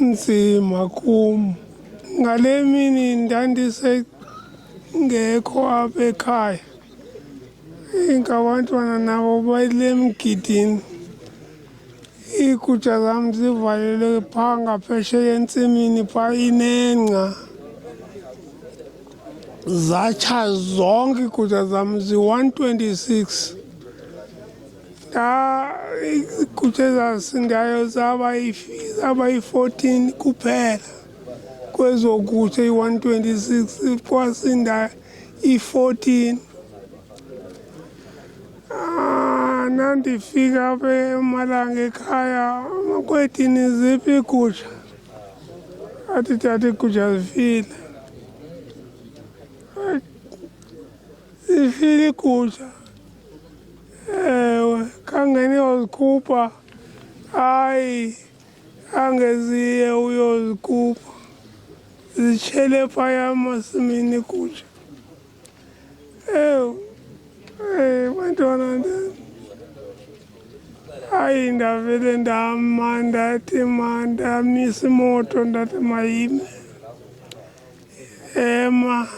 kunzima kum. Ngale mini ndandisengekho apha ekhaya, ingabantwana nabo bayile mgidini. Iigusha zam zivalelwe phaa ngaphesheya entsimini phaa inengca. Zatsha zonke iigusha zam zi-126. Iigusha ezasindayo zaba yi-14 kuphela. Kwezo gusha i-126 kwasinda i-14. Nandifika apha eMalanga ekhaya, makwedini ziphi iigusha? Athi tata iigusha zifile. Zifile iigusha? Ewe, khange niyozikhupha. Hayi, khange ziye uyozikhupha. Zitshele phaya emasimini iigusha. Ewu, bantwana hayi, ndavele ndama ndathi ndamisa imoto ndathi mayime.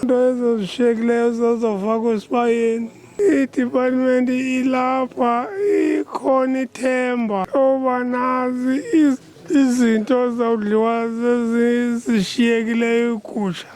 Nto ezo zishiyekileyo zizofakwa esibayeni. I-department ilapha, ikhona ithemba loba nazi izinto zawudliwa zezi zishiyekileyo iigusha.